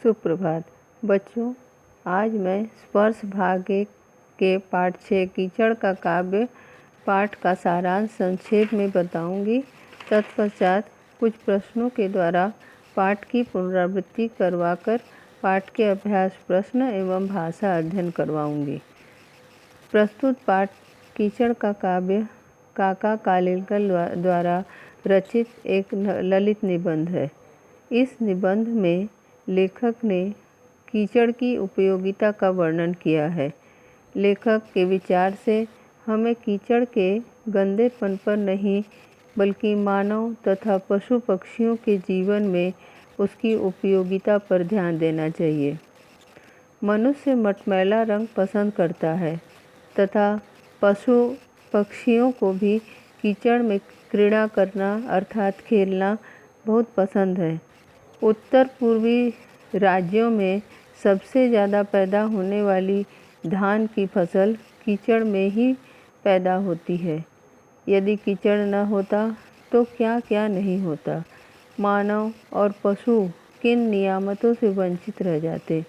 सुप्रभात बच्चों, आज मैं स्पर्श भाग 1 के पाठ 6 कीचड़ का काव्य पाठ का सारांश संक्षेप में बताऊंगी। तत्पश्चात कुछ प्रश्नों के द्वारा पाठ की पुनरावृत्ति करवाकर पाठ के अभ्यास प्रश्न एवं भाषा अध्ययन करवाऊंगी। प्रस्तुत पाठ कीचड़ का काव्य काका कालेलकर द्वारा रचित एक ललित निबंध है। इस निबंध में लेखक ने कीचड़ की उपयोगिता का वर्णन किया है। लेखक के विचार से हमें कीचड़ के गंदेपन पर नहीं बल्कि मानव तथा पशु पक्षियों के जीवन में उसकी उपयोगिता पर ध्यान देना चाहिए। मनुष्य मटमैला रंग पसंद करता है तथा पशु पक्षियों को भी कीचड़ में क्रीड़ा करना अर्थात खेलना बहुत पसंद है। उत्तर पूर्वी राज्यों में सबसे ज़्यादा पैदा होने वाली धान की फसल कीचड़ में ही पैदा होती है। यदि कीचड़ न होता तो क्या क्या नहीं होता। मानव और पशु किन नियामतों से वंचित रह जाते।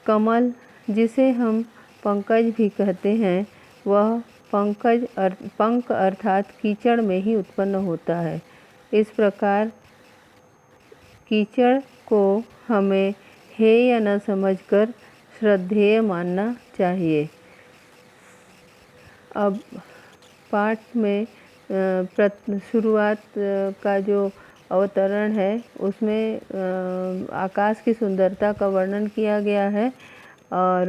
कमल, जिसे हम पंकज भी कहते हैं, वह पंख अर्थात कीचड़ में ही उत्पन्न होता है। इस प्रकार कीचड़ को हमें हेय न समझकर श्रद्धेय मानना चाहिए। अब पाठ में शुरुआत का जो अवतरण है उसमें आकाश की सुंदरता का वर्णन किया गया है और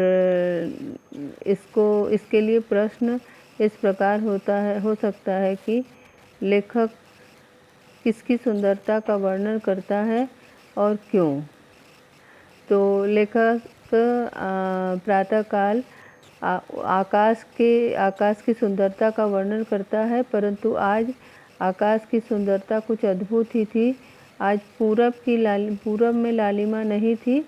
इसके लिए प्रश्न इस प्रकार हो सकता है कि लेखक किसकी सुंदरता का वर्णन करता है और क्यों। तो लेखक प्रातःकाल आकाश की सुंदरता का वर्णन करता है, परंतु आज आकाश की सुंदरता कुछ अद्भुत ही थी। आज पूरब में लालिमा नहीं थी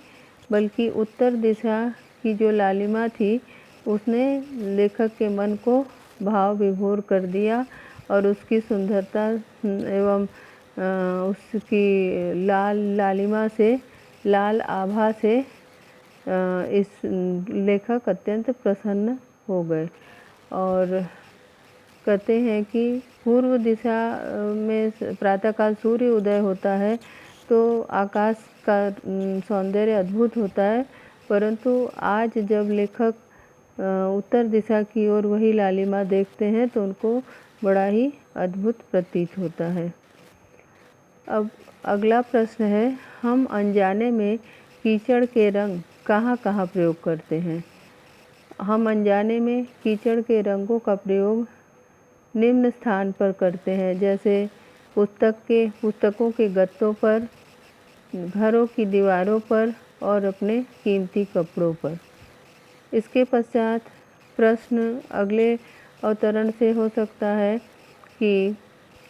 बल्कि उत्तर दिशा की जो लालिमा थी उसने लेखक के मन को भाव विभोर कर दिया और उसकी सुंदरता एवं उसकी लालिमा से लाल आभा से इस लेखक अत्यंत प्रसन्न हो गए और कहते हैं कि पूर्व दिशा में प्रातःकाल सूर्य उदय होता है तो आकाश का सौंदर्य अद्भुत होता है, परंतु आज जब लेखक उत्तर दिशा की ओर वही लालिमा देखते हैं तो उनको बड़ा ही अद्भुत प्रतीत होता है। अब अगला प्रश्न है, हम अनजाने में कीचड़ के रंग कहाँ कहाँ प्रयोग करते हैं। हम अनजाने में कीचड़ के रंगों का प्रयोग निम्न स्थान पर करते हैं, जैसे पुस्तकों के गत्तों पर, घरों की दीवारों पर और अपने कीमती कपड़ों पर। इसके पश्चात प्रश्न अगले अवतरण से हो सकता है कि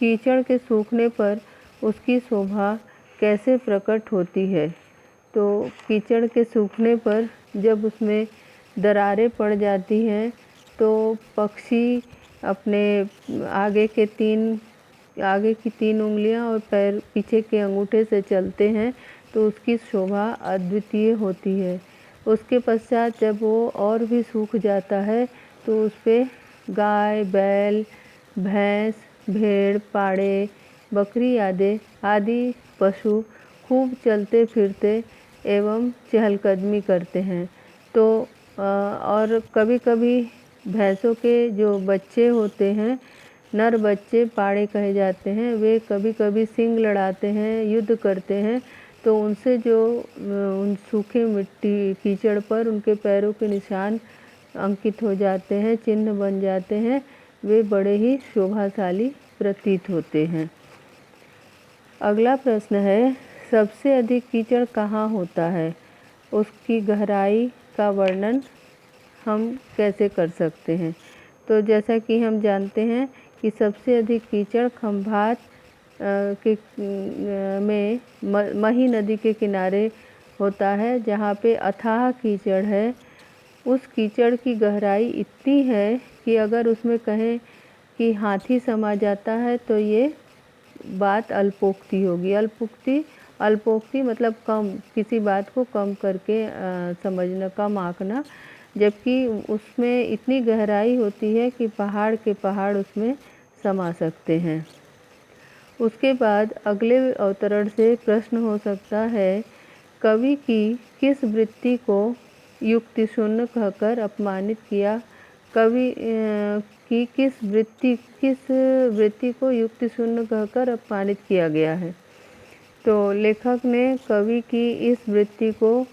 कीचड़ के सूखने पर उसकी शोभा कैसे प्रकट होती है। तो कीचड़ के सूखने पर जब उसमें दरारें पड़ जाती हैं तो पक्षी अपने आगे की 3 उंगलियां और पैर पीछे के अंगूठे से चलते हैं तो उसकी शोभा अद्वितीय होती है। उसके पश्चात जब वो और भी सूख जाता है तो उस पर गाय, बैल, भैंस, भेड़, पाड़े, बकरी आदि पशु खूब चलते फिरते एवं चहलकदमी करते हैं। तो और कभी कभी भैंसों के जो बच्चे होते हैं, नर बच्चे पाड़े कहे जाते हैं, वे कभी कभी सींग लड़ाते हैं, युद्ध करते हैं, तो उनसे जो उन सूखे मिट्टी कीचड़ पर उनके पैरों के निशान अंकित हो जाते हैं, चिन्ह बन जाते हैं, वे बड़े ही शोभाशाली प्रतीत होते हैं। अगला प्रश्न है, सबसे अधिक कीचड़ कहाँ होता है, उसकी गहराई का वर्णन हम कैसे कर सकते हैं। तो जैसा कि हम जानते हैं कि सबसे अधिक कीचड़ खंभात में मही नदी के किनारे होता है, जहाँ पे अथाह कीचड़ है। उस कीचड़ की गहराई इतनी है कि अगर उसमें कहें कि हाथी समा जाता है तो ये बात अल्पोक्ति होगी। अल्पोक्ति अल्पोक्ति मतलब कम, किसी बात को कम करके समझना, कम आंकना, जबकि उसमें इतनी गहराई होती है कि पहाड़ के पहाड़ उसमें समा सकते हैं। उसके बाद अगले अवतरण से प्रश्न हो सकता है, कवि की किस वृत्ति को युक्ति शून्य कहकर अपमानित किया? कवि की किस वृत्ति को युक्ति शून्य कहकर अपमानित किया गया है? तो लेखक ने कवि की इस वृत्ति को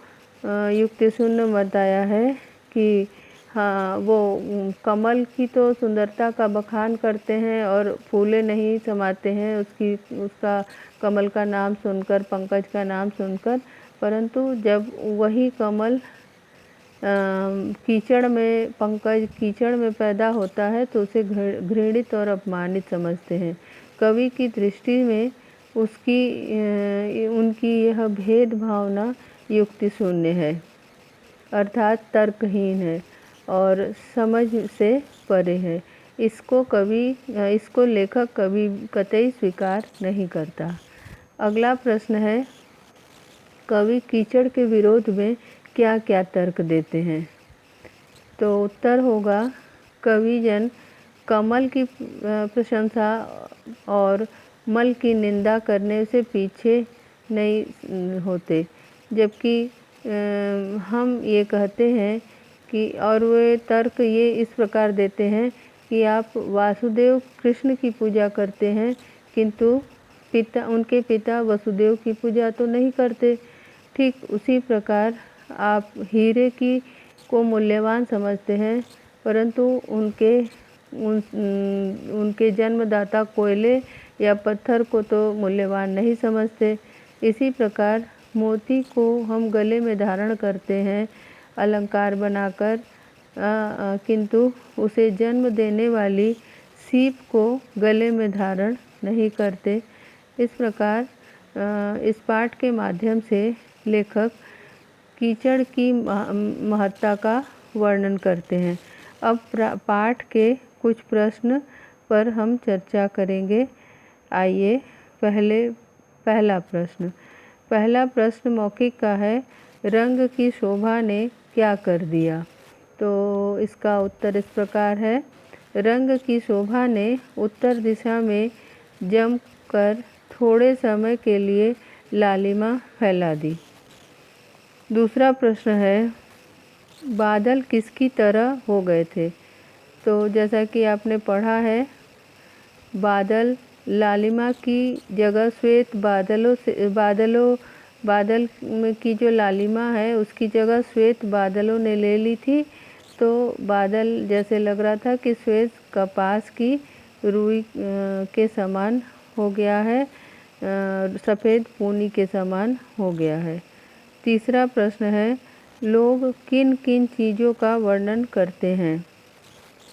युक्ति शून्य बताया है कि हाँ, वो कमल की तो सुंदरता का बखान करते हैं और फूले नहीं समाते हैं उसका कमल का नाम सुनकर, पंकज का नाम सुनकर, परंतु जब वही कमल कीचड़ में पैदा होता है तो उसे घृणित और अपमानित समझते हैं। कवि की दृष्टि में उनकी यह भेद भावना युक्ति शून्य है, अर्थात तर्कहीन है और समझ से परे है। इसको लेखक कभी कतई स्वीकार नहीं करता। अगला प्रश्न है, कवि कीचड़ के विरोध में क्या क्या तर्क देते हैं? तो उत्तर होगा, कविजन कमल की प्रशंसा और मल की निंदा करने से पीछे नहीं होते, जबकि हम ये कहते हैं कि, और वे तर्क ये इस प्रकार देते हैं कि आप वासुदेव कृष्ण की पूजा करते हैं, किंतु उनके पिता वसुदेव की पूजा तो नहीं करते। ठीक उसी प्रकार आप हीरे को मूल्यवान समझते हैं, परंतु उनके जन्मदाता कोयले या पत्थर को तो मूल्यवान नहीं समझते। इसी प्रकार मोती को हम गले में धारण करते हैं अलंकार बनाकर, किंतु उसे जन्म देने वाली सीप को गले में धारण नहीं करते। इस प्रकार इस पाठ के माध्यम से लेखक कीचड़ की महत्ता का वर्णन करते हैं। अब पाठ के कुछ प्रश्न पर हम चर्चा करेंगे। आइए, पहला प्रश्न मौखिक का है, रंग की शोभा ने क्या कर दिया? तो इसका उत्तर इस प्रकार है, रंग की शोभा ने उत्तर दिशा में जमकर थोड़े समय के लिए लालिमा फैला दी। दूसरा प्रश्न है, बादल किसकी तरह हो गए थे? तो जैसा कि आपने पढ़ा है, बादल लालिमा की जगह श्वेत बादल में की जो लालिमा है उसकी जगह श्वेत बादलों ने ले ली थी। तो बादल जैसे लग रहा था कि श्वेत कपास की रुई के समान हो गया है, सफ़ेद पूनी के समान हो गया है। तीसरा प्रश्न है, लोग किन किन चीज़ों का वर्णन करते हैं?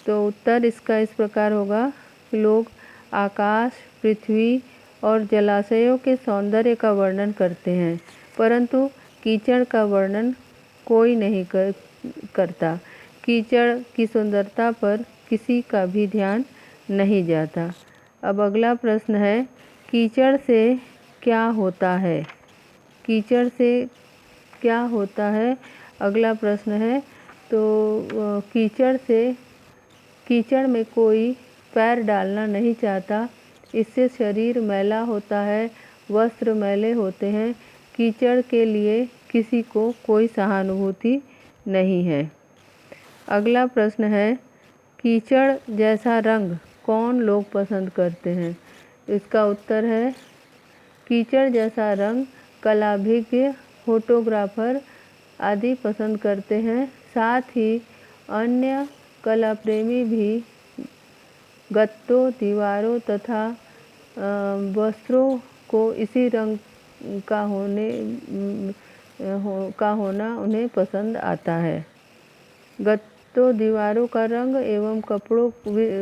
तो उत्तर इसका इस प्रकार होगा, लोग आकाश, पृथ्वी और जलाशयों के सौंदर्य का वर्णन करते हैं, परंतु कीचड़ का वर्णन कोई नहीं करता। कीचड़ की सुंदरता पर किसी का भी ध्यान नहीं जाता। अब अगला प्रश्न है, कीचड़ से क्या होता है? कीचड़ से क्या होता है, अगला प्रश्न है। तो कीचड़ में कोई पैर डालना नहीं चाहता, इससे शरीर मैला होता है, वस्त्र मैले होते हैं। कीचड़ के लिए किसी को कोई सहानुभूति नहीं है। अगला प्रश्न है, कीचड़ जैसा रंग कौन लोग पसंद करते हैं? इसका उत्तर है, कीचड़ जैसा रंग कलाभिज्ञ, फोटोग्राफर आदि पसंद करते हैं। साथ ही अन्य कला प्रेमी भी गत्तों, दीवारों तथा वस्त्रों को इसी रंग का होना उन्हें पसंद आता है। गत्तों, दीवारों का रंग एवं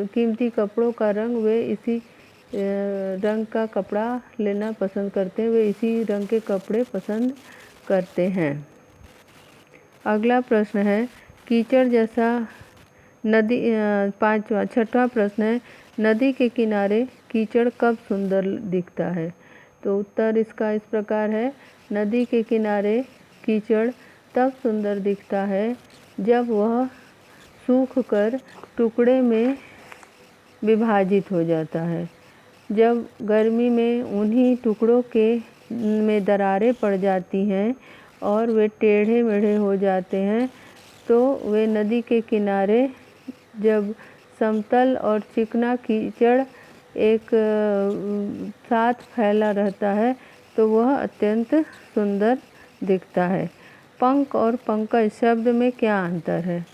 कीमती कपड़ों का रंग, वे इसी रंग का कपड़ा लेना पसंद करते हैं, वे इसी रंग के कपड़े पसंद करते हैं। अगला प्रश्न है, कीचड़ जैसा नदी छठवां प्रश्न है, नदी के किनारे कीचड़ कब सुंदर दिखता है? तो उत्तर इसका इस प्रकार है, नदी के किनारे कीचड़ तब सुंदर दिखता है जब वह सूख कर टुकड़े में विभाजित हो जाता है। जब गर्मी में उन्हीं टुकड़ों के में दरारें पड़ जाती हैं और वे टेढ़े मेढ़े हो जाते हैं, तो वे नदी के किनारे जब समतल और चिकना कीचड़ एक साथ फैला रहता है तो वह अत्यंत सुंदर दिखता है। पंख और पंकज शब्द में क्या अंतर है?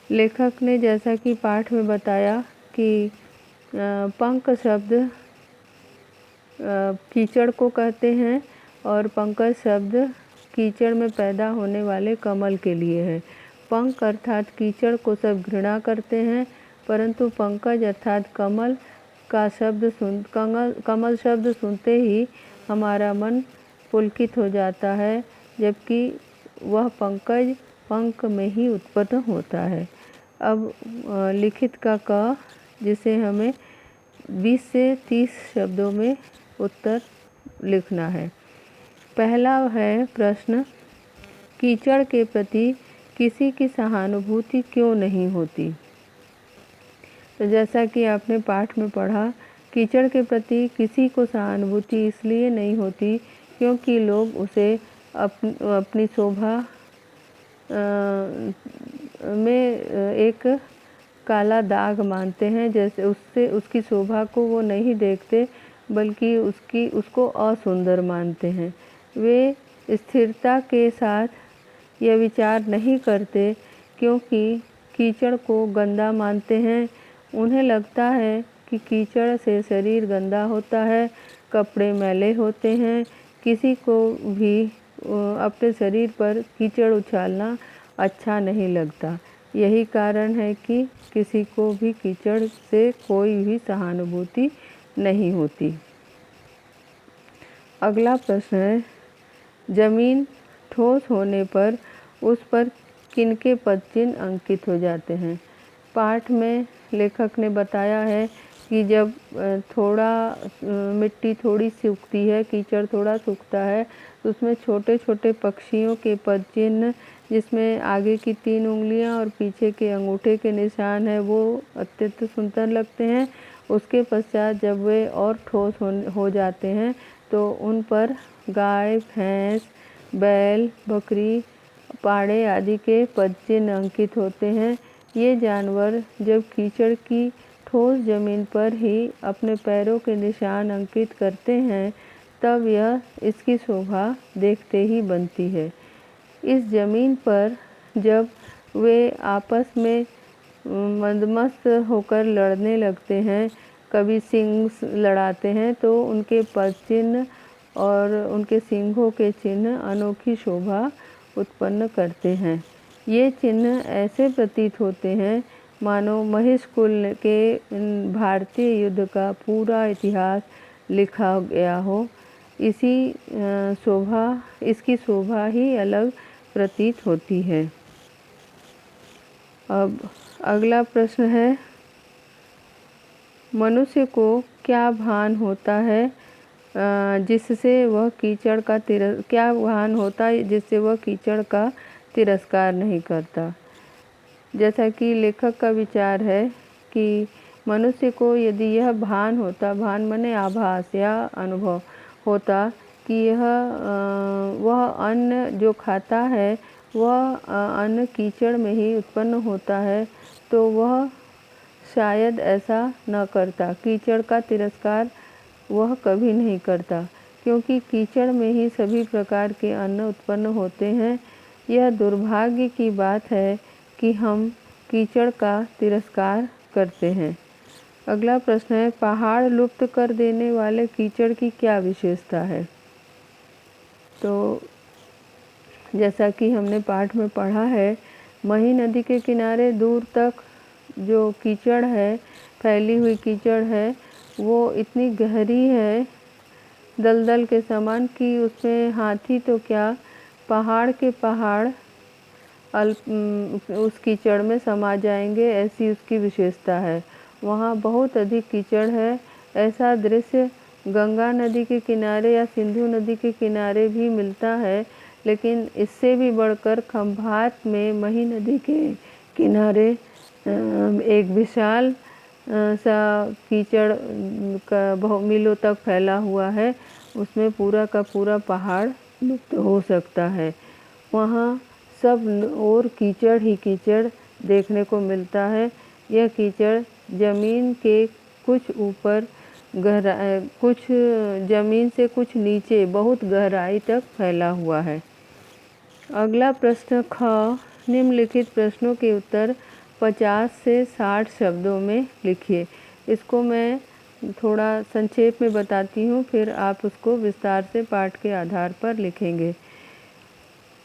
लेखक ने जैसा कि पाठ में बताया कि पंख शब्द कीचड़ को कहते हैं और पंकज शब्द कीचड़ में पैदा होने वाले कमल के लिए है। पंख अर्थात कीचड़ को सब घृणा करते हैं, परंतु पंकज अर्थात कमल शब्द सुनते ही हमारा मन पुलकित हो जाता है, जबकि वह पंकज पंख में ही उत्पन्न होता है। अब लिखित का क, जिसे हमें 20 से 30 शब्दों में उत्तर लिखना है। पहला है प्रश्न, कीचड़ के प्रति किसी की सहानुभूति क्यों नहीं होती? तो जैसा कि आपने पाठ में पढ़ा, कीचड़ के प्रति किसी को सहानुभूति इसलिए नहीं होती क्योंकि लोग उसे अपनी शोभा में एक काला दाग मानते हैं। जैसे उसकी शोभा को वो नहीं देखते, बल्कि उसको असुंदर मानते हैं। वे स्थिरता के साथ यह विचार नहीं करते क्योंकि कीचड़ को गंदा मानते हैं। उन्हें लगता है कि कीचड़ से शरीर गंदा होता है, कपड़े मैले होते हैं। किसी को भी अपने शरीर पर कीचड़ उछालना अच्छा नहीं लगता। यही कारण है कि किसी को भी कीचड़ से कोई भी सहानुभूति नहीं होती। अगला प्रश्न है, जमीन ठोस होने पर उस पर किनके पदचिन्ह अंकित हो जाते हैं? पाठ में लेखक ने बताया है कि जब मिट्टी थोड़ी सूखती है, कीचड़ थोड़ा सूखता है, तो उसमें छोटे छोटे पक्षियों के पदचिन्ह, जिसमें आगे की 3 उंगलियां और पीछे के अंगूठे के निशान है, वो अत्यंत सुंदर लगते हैं। उसके पश्चात जब वे और ठोस हो जाते हैं तो उन पर गाय, भैंस, बैल, बकरी, पाड़े आदि के पदचिन्ह अंकित होते हैं। ये जानवर जब कीचड़ की ठोस जमीन पर ही अपने पैरों के निशान अंकित करते हैं, तब यह इसकी शोभा देखते ही बनती है। इस जमीन पर जब वे आपस में मंदमस्त होकर लड़ने लगते हैं, कभी सींग लड़ाते हैं, तो उनके पदचिन्ह और उनके सींगों के चिन्ह अनोखी शोभा उत्पन्न करते हैं। ये चिन्ह ऐसे प्रतीत होते हैं मानो महिष कुल के भारतीय युद्ध का पूरा इतिहास लिखा गया हो। इसकी शोभा ही अलग प्रतीत होती है। अब अगला प्रश्न है, मनुष्य को क्या भान होता है जिससे वह कीचड़ का तिरस्कार नहीं करता? जैसा कि लेखक का विचार है कि मनुष्य को यदि यह भान होता, भान माने आभास या अनुभव होता कि वह अन्न जो खाता है वह अन्न कीचड़ में ही उत्पन्न होता है, तो वह शायद ऐसा न करता। कीचड़ का तिरस्कार वह कभी नहीं करता, क्योंकि कीचड़ में ही सभी प्रकार के अन्न उत्पन्न होते हैं। यह दुर्भाग्य की बात है कि हम कीचड़ का तिरस्कार करते हैं। अगला प्रश्न है, पहाड़ लुप्त कर देने वाले कीचड़ की क्या विशेषता है? तो जैसा कि हमने पाठ में पढ़ा है, मही नदी के किनारे दूर तक जो कीचड़ है, फैली हुई कीचड़ है, वो इतनी गहरी है दलदल के समान कि उसमें हाथी तो क्या, पहाड़ के पहाड़ उस कीचड़ में समा जाएंगे, ऐसी उसकी विशेषता है। वहाँ बहुत अधिक कीचड़ है। ऐसा दृश्य गंगा नदी के किनारे या सिंधु नदी के किनारे भी मिलता है, लेकिन इससे भी बढ़कर खंभात में मही नदी के किनारे एक विशाल सा कीचड़ का मीलों तक फैला हुआ है। उसमें पूरा का पूरा पहाड़ लुप्त हो सकता है। वहाँ सब और कीचड़ ही कीचड़ देखने को मिलता है। यह कीचड़ ज़मीन के कुछ ऊपर कुछ ज़मीन से कुछ नीचे बहुत गहराई तक फैला हुआ है। अगला प्रश्न ख, निम्नलिखित प्रश्नों के उत्तर 50 से 60 शब्दों में लिखिए। इसको मैं थोड़ा संक्षेप में बताती हूँ, फिर आप उसको विस्तार से पाठ के आधार पर लिखेंगे।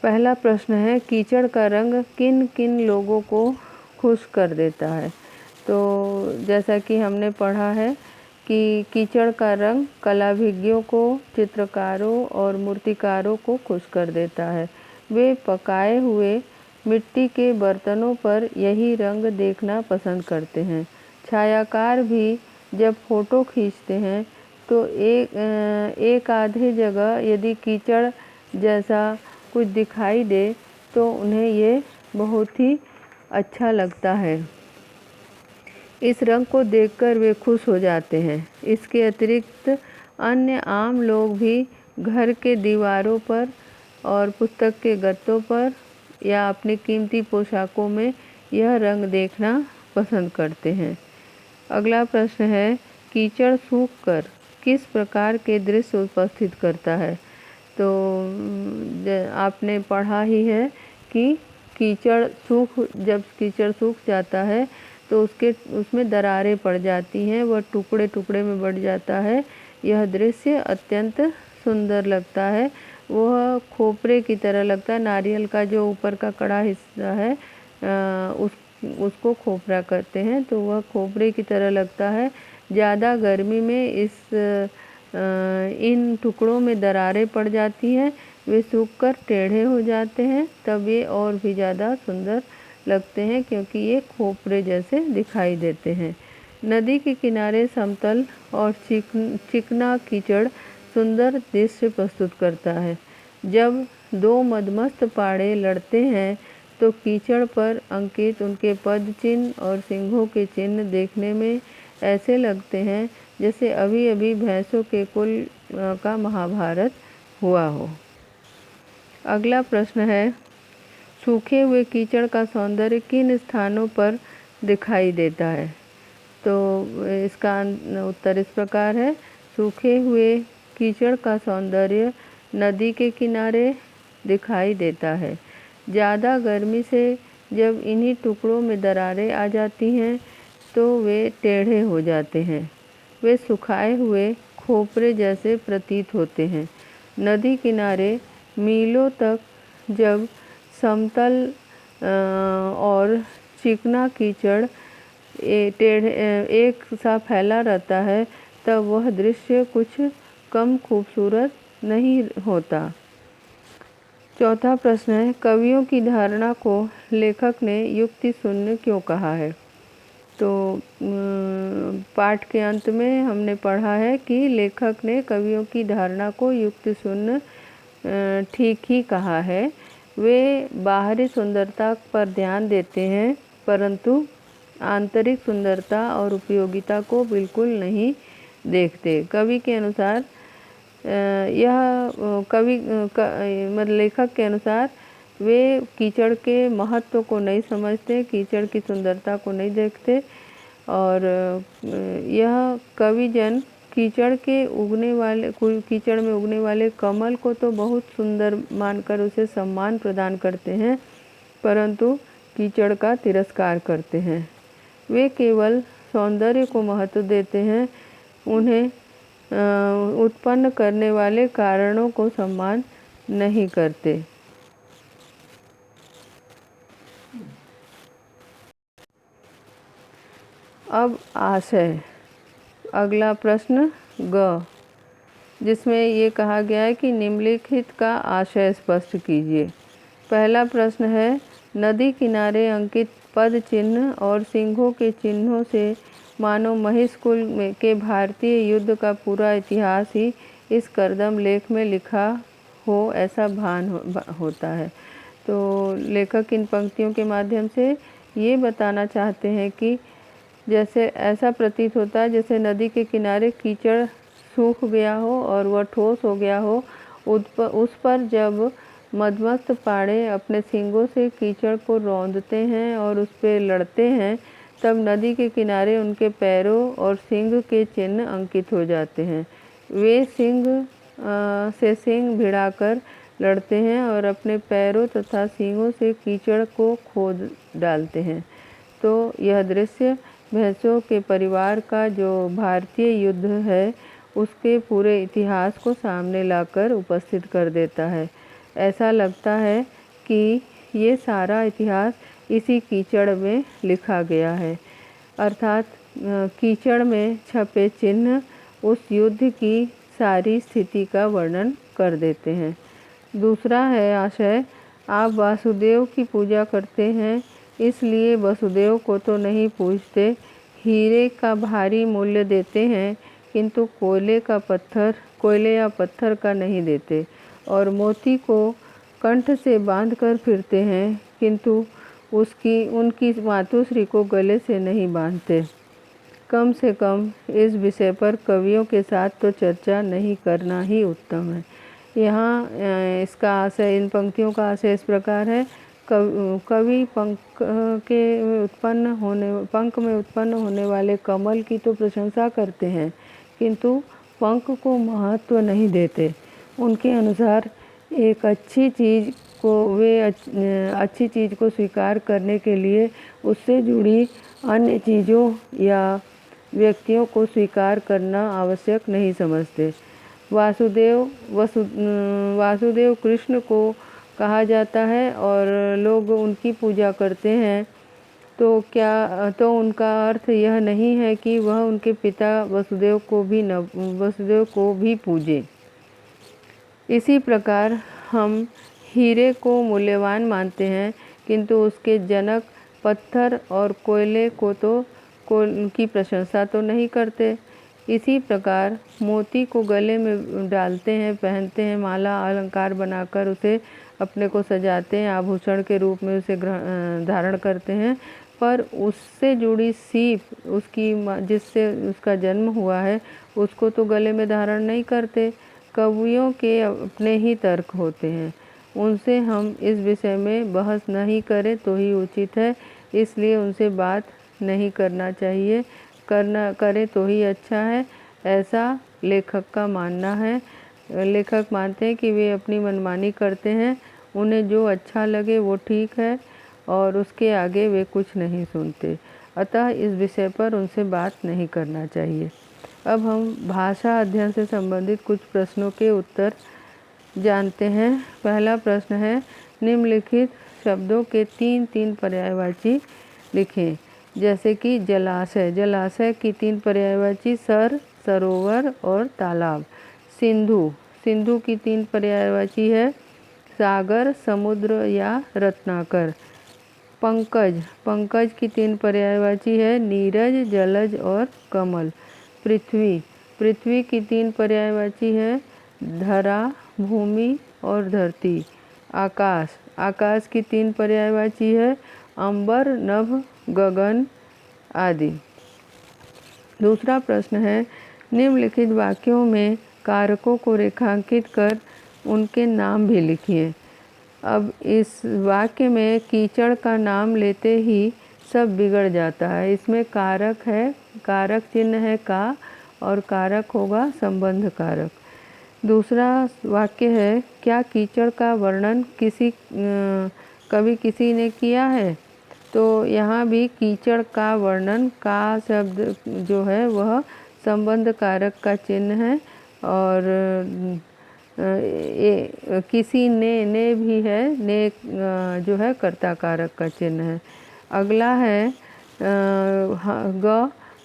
पहला प्रश्न है, कीचड़ का रंग किन किन लोगों को खुश कर देता है? तो जैसा कि हमने पढ़ा है कि कीचड़ का रंग कलाभिज्ञों को, चित्रकारों और मूर्तिकारों को खुश कर देता है। वे पकाए हुए मिट्टी के बर्तनों पर यही रंग देखना पसंद करते हैं। छायाकार भी जब फोटो खींचते हैं तो एक आधे जगह यदि कीचड़ जैसा कुछ दिखाई दे तो उन्हें ये बहुत ही अच्छा लगता है। इस रंग को देखकर वे खुश हो जाते हैं। इसके अतिरिक्त अन्य आम लोग भी घर के दीवारों पर और पुस्तक के गत्तों पर या अपनी कीमती पोशाकों में यह रंग देखना पसंद करते हैं। अगला प्रश्न है, कीचड़ सूखकर किस प्रकार के दृश्य उपस्थित करता है? तो आपने पढ़ा ही है कि जब कीचड़ सूख जाता है तो उसमें दरारें पड़ जाती हैं, वह टुकड़े टुकड़े में बढ़ जाता है। यह दृश्य अत्यंत सुंदर लगता है। वह खोपरे की तरह लगता है। नारियल का जो ऊपर का कड़ा हिस्सा है उसको खोपरा कहते हैं, तो वह खोपरे की तरह लगता है। ज़्यादा गर्मी में इन टुकड़ों में दरारें पड़ जाती हैं, वे सूखकर टेढ़े हो जाते हैं, तब ये और भी ज़्यादा सुंदर लगते हैं क्योंकि ये खोपरे जैसे दिखाई देते हैं। नदी के किनारे समतल और चिकना कीचड़ सुंदर दृश्य प्रस्तुत करता है। जब दो मदमस्त पाड़े लड़ते हैं तो कीचड़ पर अंकित उनके पद चिन्ह और सिंघों के चिन्ह देखने में ऐसे लगते हैं जैसे अभी अभी भैंसों के कुल का महाभारत हुआ हो। अगला प्रश्न है, सूखे हुए कीचड़ का सौंदर्य किन स्थानों पर दिखाई देता है? तो इसका उत्तर इस प्रकार है, सूखे हुए कीचड़ का सौंदर्य नदी के किनारे दिखाई देता है। ज़्यादा गर्मी से जब इन्हीं टुकड़ों में दरारें आ जाती हैं तो वे टेढ़े हो जाते हैं। वे सुखाए हुए खोपरे जैसे प्रतीत होते हैं। नदी किनारे मीलों तक जब समतल और चिकना कीचड़ एक सा फैला रहता है तब वह दृश्य कुछ कम खूबसूरत नहीं होता। चौथा प्रश्न है, कवियों की धारणा को लेखक ने युक्ति शून्य क्यों कहा है? तो पाठ के अंत में हमने पढ़ा है कि लेखक ने कवियों की धारणा को युक्ति शून्य ठीक ही कहा है। वे बाहरी सुंदरता पर ध्यान देते हैं परंतु आंतरिक सुंदरता और उपयोगिता को बिल्कुल नहीं देखते। कवि के अनुसार लेखक के अनुसार वे कीचड़ के महत्व को नहीं समझते, कीचड़ की सुंदरता को नहीं देखते और यह कविजन कीचड़ में उगने वाले कमल को तो बहुत सुंदर मानकर उसे सम्मान प्रदान करते हैं परंतु कीचड़ का तिरस्कार करते हैं। वे केवल सौंदर्य को महत्व देते हैं, उन्हें उत्पन्न करने वाले कारणों को सम्मान नहीं करते। अब आशय, अगला प्रश्न ग, जिसमें ये कहा गया है कि निम्नलिखित का आशय स्पष्ट कीजिए। पहला प्रश्न है, नदी किनारे अंकित पद चिन्ह और सिंघों के चिन्हों से मानो महिषकुल के भारतीय युद्ध का पूरा इतिहास ही इस कर्दम लेख में लिखा हो ऐसा भान होता है। तो लेखक इन पंक्तियों के माध्यम से ये बताना चाहते हैं कि जैसे ऐसा प्रतीत होता है जैसे नदी के किनारे कीचड़ सूख गया हो और वह ठोस हो गया हो, उस पर जब मदमस्त पाड़े अपने सींगों से कीचड़ को रौंदते हैं और उस पर लड़ते हैं, तब नदी के किनारे उनके पैरों और सींग के चिन्ह अंकित हो जाते हैं। वे सींग भिड़ाकर लड़ते हैं और अपने पैरों तथा सींगों से कीचड़ को खोद डालते हैं। तो यह दृश्य भैंसों के परिवार का जो भारतीय युद्ध है उसके पूरे इतिहास को सामने लाकर उपस्थित कर देता है। ऐसा लगता है कि ये सारा इतिहास इसी कीचड़ में लिखा गया है, अर्थात कीचड़ में छपे चिन्ह उस युद्ध की सारी स्थिति का वर्णन कर देते हैं। दूसरा है आशय, आप वासुदेव की पूजा करते हैं, इसलिए वसुदेव को तो नहीं पूजते। हीरे का भारी मूल्य देते हैं किंतु कोयले या पत्थर का नहीं देते, और मोती को कंठ से बांधकर फिरते हैं किंतु उनकी मातुश्री को गले से नहीं बांधते। कम से कम इस विषय पर कवियों के साथ तो चर्चा नहीं करना ही उत्तम है। यहाँ इसका आशय, इन पंक्तियों का आशय इस प्रकार है। कवि पंख में उत्पन्न होने वाले कमल की तो प्रशंसा करते हैं किंतु पंख को महत्व नहीं देते। उनके अनुसार एक अच्छी चीज़ को स्वीकार करने के लिए उससे जुड़ी अन्य चीज़ों या व्यक्तियों को स्वीकार करना आवश्यक नहीं समझते। वासुदेव कृष्ण को कहा जाता है और लोग उनकी पूजा करते हैं, तो उनका अर्थ यह नहीं है कि वह उनके पिता वसुदेव को भी पूजे। इसी प्रकार हम हीरे को मूल्यवान मानते हैं किंतु उसके जनक पत्थर और कोयले की प्रशंसा तो नहीं करते। इसी प्रकार मोती को गले में डालते हैं, पहनते हैं, माला अलंकार बनाकर उसे अपने को सजाते हैं, आभूषण के रूप में उसे धारण करते हैं, पर उससे जुड़ी सीप जिससे उसका जन्म हुआ है उसको तो गले में धारण नहीं करते। कवियों के अपने ही तर्क होते हैं, उनसे हम इस विषय में बहस नहीं करें तो ही उचित है, इसलिए उनसे बात नहीं करना चाहिए। करे तो ही अच्छा है, ऐसा लेखक का मानना है। लेखक मानते हैं कि वे अपनी मनमानी करते हैं, उन्हें जो अच्छा लगे वो ठीक है और उसके आगे वे कुछ नहीं सुनते, अतः इस विषय पर उनसे बात नहीं करना चाहिए। अब हम भाषा अध्ययन से संबंधित कुछ प्रश्नों के उत्तर जानते हैं। पहला प्रश्न है, निम्नलिखित शब्दों के तीन पर्यायवाची लिखें। जैसे कि जलाशय की 3 पर्यायवाची सरोवर और तालाब। सिंधु की 3 पर्यायवाची है सागर, समुद्र या रत्नाकर। पंकज की 3 पर्यायवाची है नीरज, जलज और कमल। पृथ्वी की 3 पर्यायवाची है धरा, भूमि और धरती। आकाश की 3 पर्यायवाची है अंबर, नभ, गगन आदि। दूसरा प्रश्न है, निम्नलिखित वाक्यों में कारकों को रेखांकित कर उनके नाम भी लिखिए। अब इस वाक्य में कीचड़ का नाम लेते ही सब बिगड़ जाता है। इसमें कारक है, कारक चिन्ह है का, और कारक होगा संबंध कारक। दूसरा वाक्य है, क्या कीचड़ का वर्णन कभी किसी ने किया है? तो यहाँ भी कीचड़ का वर्णन का शब्द जो है वह संबंध कारक का चिन्ह है, और किसी ने भी है, ने जो है कर्ता कारक का चिन्ह है। अगला है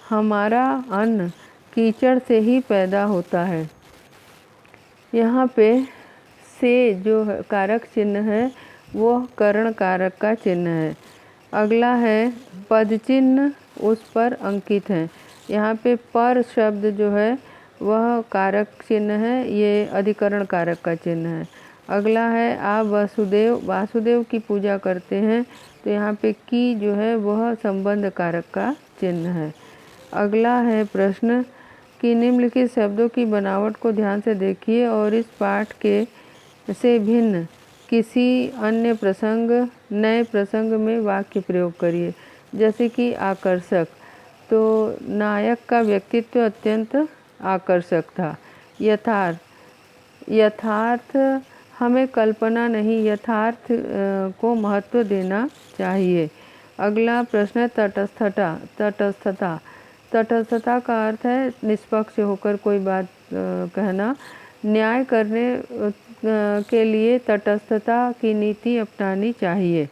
हमारा अन्न कीचड़ से ही पैदा होता है। यहाँ पे से जो कारक चिन्ह है वो करण कारक का चिन्ह है। अगला है पद चिन्ह उस पर अंकित हैं। यहाँ पे पर शब्द जो है वह कारक चिन्ह है, ये अधिकरण कारक का चिन्ह है। अगला है आप वासुदेव की पूजा करते हैं, तो यहाँ पे की जो है वह संबंध कारक का चिन्ह है। अगला है प्रश्न कि निम्नलिखित शब्दों की बनावट को ध्यान से देखिए और इस पाठ के से भिन्न किसी अन्य नए प्रसंग में वाक्य प्रयोग करिए। जैसे कि आकर्षक, तो नायक का व्यक्तित्व अत्यंत आकर्षक था। यथार्थ हमें कल्पना नहीं, यथार्थ को महत्व देना चाहिए। अगला प्रश्न तटस्थता का अर्थ है निष्पक्ष होकर कोई बात कहना। न्याय करने के लिए तटस्थता की नीति अपनानी चाहिए।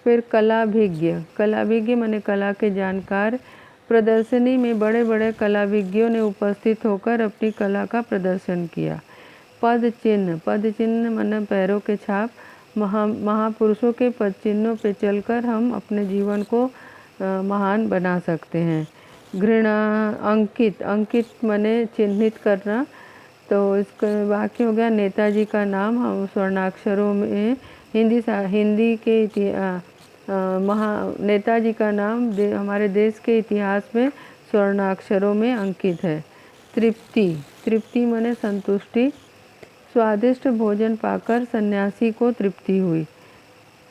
फिर कलाभिज्ञ माने कला के जानकार। प्रदर्शनी में बड़े बड़े कलाविज्ञों ने उपस्थित होकर अपनी कला का प्रदर्शन किया। पद चिन्ह माने पैरों के छाप। महापुरुषों के पद चिन्हों पे चलकर हम अपने जीवन को महान बना सकते हैं। घृणा अंकित माने चिन्हित करना। तो इसका वाक्य हो गया नेताजी का नाम हम स्वर्णाक्षरों में हिंदी के नेताजी का नाम हमारे देश के इतिहास में स्वर्णाक्षरों में अंकित है। तृप्ति माने संतुष्टि। स्वादिष्ट भोजन पाकर सन्यासी को तृप्ति हुई।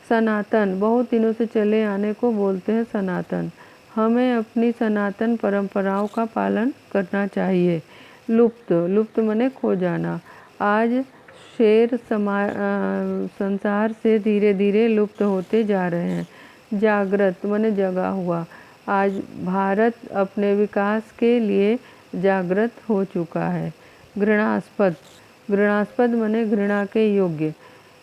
सनातन बहुत दिनों से चले आने को बोलते हैं सनातन। हमें अपनी सनातन परंपराओं का पालन करना चाहिए। लुप्त माने खो जाना। आज शेर संसार से धीरे धीरे लुप्त होते जा रहे हैं। जागृत माने जगा हुआ। आज भारत अपने विकास के लिए जागृत हो चुका है। घृणास्पद माने घृणा के योग्य।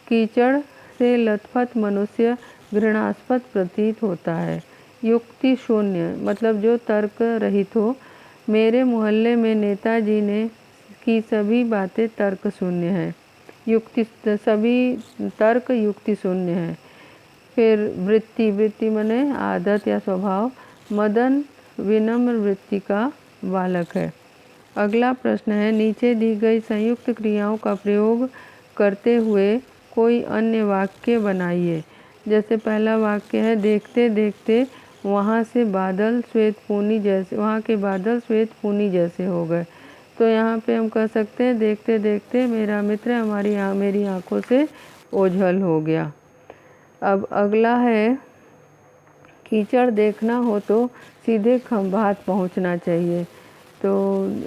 कीचड़ से लथपथ मनुष्य घृणास्पद प्रतीत होता है। युक्ति शून्य मतलब जो तर्क रहित हो। मेरे मोहल्ले में नेताजी ने की सभी बातें तर्क शून्य है। सभी तर्क युक्ति शून्य है। फिर वृत्ति माने आदत या स्वभाव। मदन विनम्र वृत्ति का बालक है। अगला प्रश्न है नीचे दी गई संयुक्त क्रियाओं का प्रयोग करते हुए कोई अन्य वाक्य बनाइए। जैसे पहला वाक्य है देखते देखते वहाँ के बादल श्वेत पूनी जैसे हो गए। तो यहाँ पे हम कह सकते हैं देखते देखते मेरा मित्र मेरी आंखों से ओझल हो गया। अब अगला है कीचड़ देखना हो तो सीधे खंभात पहुँचना चाहिए। तो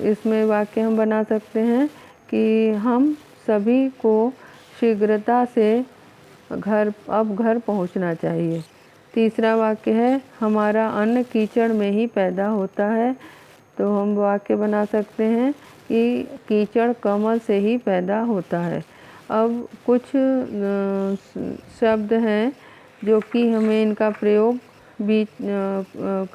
इसमें वाक्य हम बना सकते हैं कि हम सभी को शीघ्रता से घर पहुँचना चाहिए। तीसरा वाक्य है हमारा अन्न कीचड़ में ही पैदा होता है। तो हम वाक्य बना सकते हैं कि कीचड़ कमल से ही पैदा होता है। अब कुछ शब्द हैं जो कि हमें इनका प्रयोग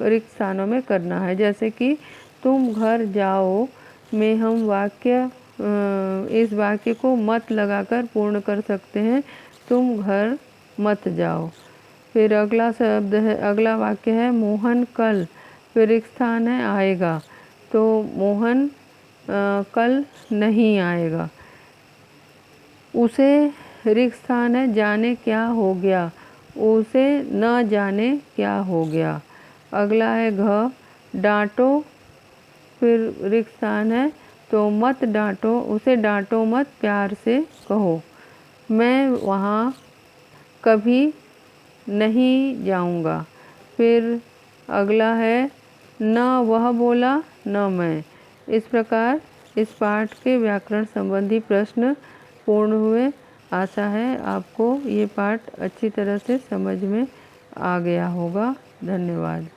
रिक्त स्थानों में करना है। जैसे कि तुम घर जाओ में हम इस वाक्य को मत लगाकर पूर्ण कर सकते हैं। तुम घर मत जाओ। फिर अगला वाक्य है मोहन कल। फिर रिक्त स्थान है आएगा। तो मोहन कल नहीं आएगा। उसे रिक्त स्थान है जाने क्या हो गया। उसे न जाने क्या हो गया। अगला है डांटो। फिर रिक्त स्थान है तो मत डांटो। उसे डांटो मत, प्यार से कहो। मैं वहाँ कभी नहीं जाऊँगा। फिर अगला है न वह बोला न मैं। इस प्रकार इस पाठ के व्याकरण संबंधी प्रश्न पूर्ण हुए। आशा है आपको ये पाठ अच्छी तरह से समझ में आ गया होगा। धन्यवाद।